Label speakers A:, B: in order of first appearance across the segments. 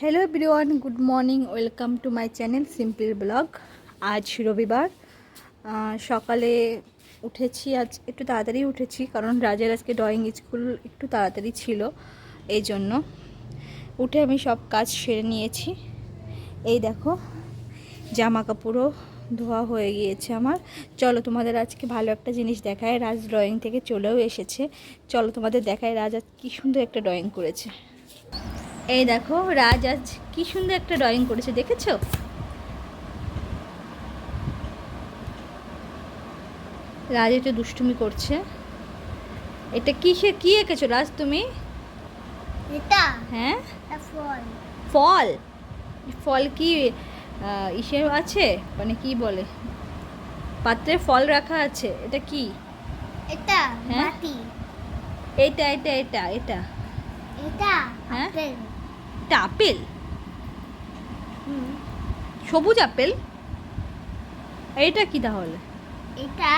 A: Hello everyone, good morning. Welcome to my channel simple blog. আজ রবিবার, সকালে উঠেছি। আজ একটু তাড়াতাড়ি উঠেছি কারণ রাজের আজকে ড্রয়িং স্কুল একটু তাড়াতাড়ি ছিল, এই জন্য উঠে আমি সব কাজ সেরে নিয়েছি। এই দেখো, জামা কাপড়ও ধোয়া হয়ে গিয়েছে আমার। চলো তোমাদের আজকে ভালো একটা জিনিস দেখায়। রাজ ড্রয়িং থেকে চলেও এসেছে। চলো তোমাদের দেখায় রাজ আজ কী সুন্দর একটা ড্রয়িং করেছে। এই দেখো, রাজ আজ কি সুন্দর একটা ড্রয়িং করেছে, দেখেছো? রাজ একটু দুষ্টুমি করছে। এটা কি এঁকেছো রাজ তুমি?
B: এটা
A: হ্যাঁ,
B: ফল।
A: ফল। ফল কি ইসে আছে, মানে কি বলে, পাত্রে ফল রাখা আছে, এটা কি?
B: এটা
A: হ্যাঁ,
B: বাটি।
A: এটা এটা এটা এটা
B: এটা
A: হ্যাঁ,
B: আপেল।
A: এটা আপেল, সবুজ আপেল। এইটা কি তাহলে?
B: এটা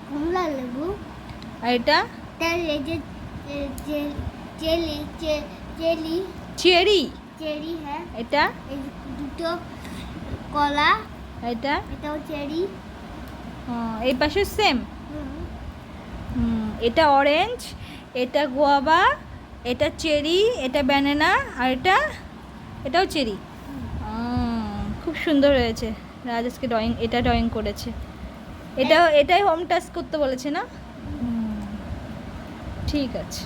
B: কমলা লেবু।
A: আর এটা
B: তার এই যে জেলি জেলি
A: চেরি।
B: চেরি। হ্যাঁ,
A: এটা
B: এই দুটো কলা।
A: এটা
B: এটাও চেরি।
A: এই পাশে সেম। এটা অরেঞ্জ, এটা গোয়াবা, এটা চেরি, এটা ব্যানানা, আর এটাও চেরি। খুব সুন্দর হয়েছে। রাজ আজকে এটা ড্রয়িং করেছে। এটাই হোম টাস্ক করতে বলেছে না? ঠিক আছে।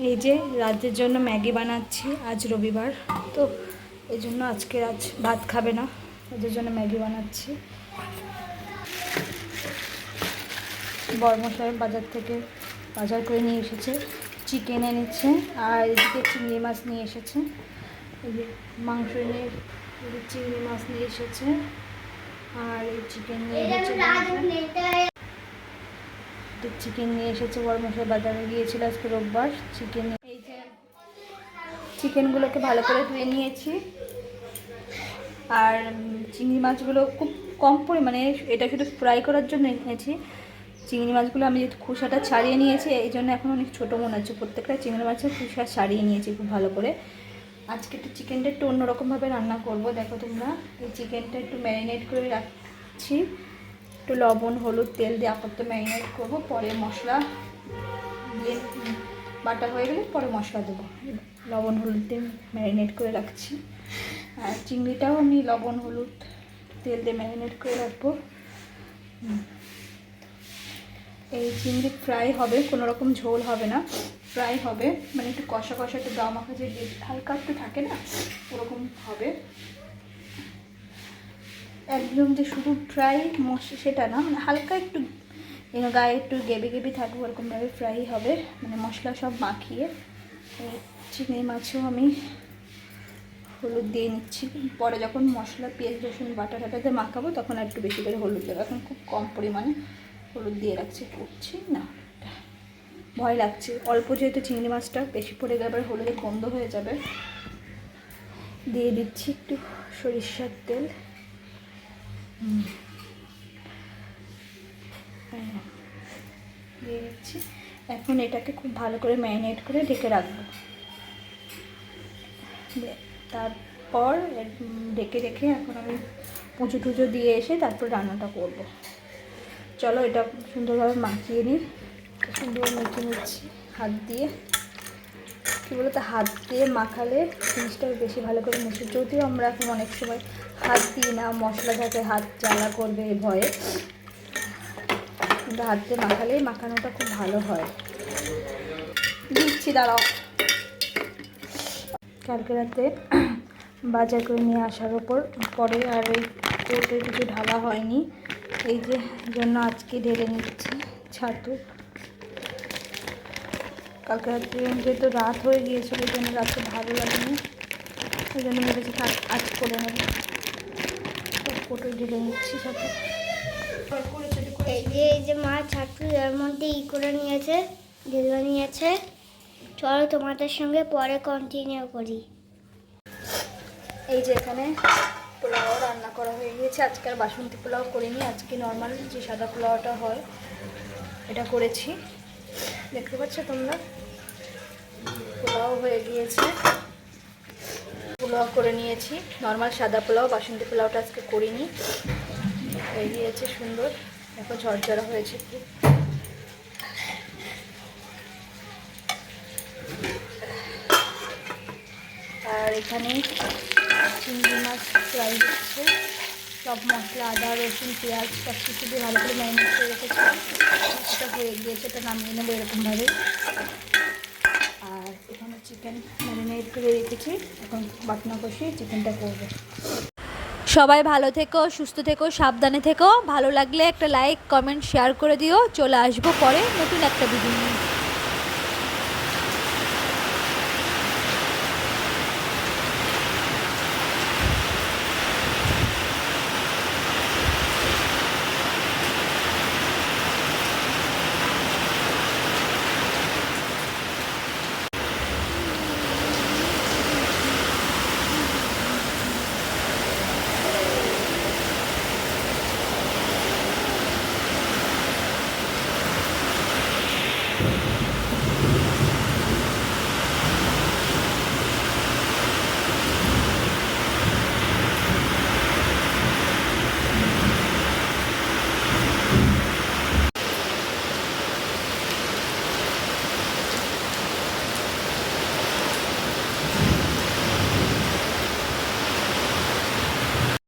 A: এই যে রাতের জন্য ম্যাগি বানাচ্ছি। আজ রবিবার তো এই জন্য আজকে রাজ ভাত খাবে না, ওদের জন্য ম্যাগি বানাচ্ছি। বড়মশাই বাজার থেকে বাজার করে নিয়ে এসেছে, চিকেন এনেছে, আর এদিকে চিংড়ি মাছ নিয়ে এসেছে। এই যে মাংস এনে চিংড়ি মাছ নিয়ে এসেছে, আর এই চিকেন নিয়ে এসেছে। চিকেন নিয়ে এসেছে, বড়মশাই বাজারে গিয়েছিল আজকে রোববার। চিকেন, এই যে চিকেনগুলোকে ভালো করে ধুয়ে নিয়েছি, আর চিংড়ি মাছগুলো খুব কম পরিমাণে, এটা শুধু ফ্রাই করার জন্য এনেছি। চিংড়ি মাছগুলো আমি খোসাটা ছাড়িয়ে নিয়েছি, এই জন্য এখন অনেক ছোটো মনে হচ্ছে। প্রত্যেকটা চিংড়ি মাছের খোসা ছাড়িয়ে নিয়েছি খুব ভালো করে। আজকে একটু চিকেনটা একটু অন্যরকমভাবে রান্না করব। দেখো তোমরা, এই চিকেনটা একটু ম্যারিনেট করে রাখছি, একটু লবণ হলুদ তেল দিয়ে আপাতত ম্যারিনেট করবো। পরে মশলা দিয়ে বাটা হয়ে গেলে পরে মশলা দেবো। লবণ হলুদ দিয়ে ম্যারিনেট করে রাখছি। আর চিংড়িটাও আমি লবণ হলুদ তেল দিয়ে ম্যারিনেট করে রাখবো। এই চিংড়ি ফ্রাই হবে, কোনো রকম ঝোল হবে না, ফ্রাই হবে, মানে একটু কষা কষা, একটু গা মাখা যে হালকা একটু থাকে না, ওরকম হবে। একদম যে শুধু ফ্রাই সেটা না, মানে হালকা একটু গায়ে একটু গেবি গেবি থাকবে, ওরকমভাবে ফ্রাই হবে, মানে মশলা সব মাখিয়ে। চিংড়ি মাছও আমি হলুদ দিয়ে নিচ্ছি। পরে যখন মশলা পেঁয়াজ রসুন বাটা টাটাতে মাখাবো তখন আর একটু বেশি করে হলুদ দেবো। এখন খুব কম পরিমাণে হলুদ দিয়ে রাখছি, করছি না, ভয় লাগছে। অল্প যেহেতু চিংড়ি মাছটা, বেশি পড়ে গেলে আবার হলুদে গন্ধ হয়ে যাবে। দিয়ে দিচ্ছি একটু সরিষার তেল। দিয়ে দিচ্ছি। এখন এটাকে খুব ভালো করে ম্যারিনেট করে ঢেকে রাখবো। তারপর ঢেকে রেখে এখন আমি পুজো টুজো দিয়ে এসে তারপর রান্নাটা করব। চলো, এটা সুন্দরভাবে মাখিয়ে নিই। সুন্দর মেখে নিচ্ছি হাত দিয়ে। কী বলতো, হাত দিয়ে মাখালে জিনিসটা বেশি ভালো করে মুছে। যদিও আমরা এখন অনেক সময় হাত দিই না, মশলা থাকে, হাত জ্বালা করবে এই ভয়ে, কিন্তু হাত দিয়ে মাখালেই মাখানোটা খুব ভালো হয়। দিচ্ছি, দাঁড়াও। কালকে রাতে বাজার করে নিয়ে আসার পরে আর এই কোর্টে কিছু ঢালা হয়নি, এই যে জন্য আজকে ঢেলে নিচ্ছি ছাতু। কালকে রাত্রে যেহেতু রাত হয়ে গিয়েছিল এই জন্য রাতে ভালো লাগেনি, ওই জন্য ভেবেছি আজ করে নেব। কোর্টে ঢেলে নিচ্ছি ছাতু।
B: এই যে মা ছাতু এর মধ্যে করে নিয়েছে, ঢেলে নিয়েছে। চলো তোমাদের সঙ্গে পরে কন্টিনিউ করি।
A: এই যে এখানে পোলাও রান্না করা হয়ে গিয়েছে। আজকে আর বাসন্তী পোলাও করিনি, আজকে নর্মাল যে সাদা পোলাওটা হয় এটা করেছি। দেখতে পাচ্ছ তোমরা, পোলাও হয়ে গিয়েছে, পোলাও করে নিয়েছি। নর্মাল সাদা পোলাও, বাসন্তী পোলাওটা আজকে করিনি। হয়ে গিয়েছে সুন্দর, দেখো ঝরঝরা হয়েছে খুব। আর এখানে চিংড়ি মাছ ফ্রাই হচ্ছে, সব মশলা আদা রসুন পেঁয়াজ সব কিছু দিয়ে ভালো করে ম্যারিনেট করে রেখেছি। এটা হয়ে গিয়েছে, এটা নামিয়ে নেবো এরকমভাবে। আর এখানে চিকেন ম্যারিনেট করে রেখেছি, এখন বাটনা কষিয়ে চিকেনটা করবো। সবাই ভালো থেকো, সুস্থ থেকো, সাবধানে থেকো। ভালো লাগলে একটা লাইক কমেন্ট শেয়ার করে দিও। চলে আসবো পরে নতুন একটা ভিডিও নিয়ে।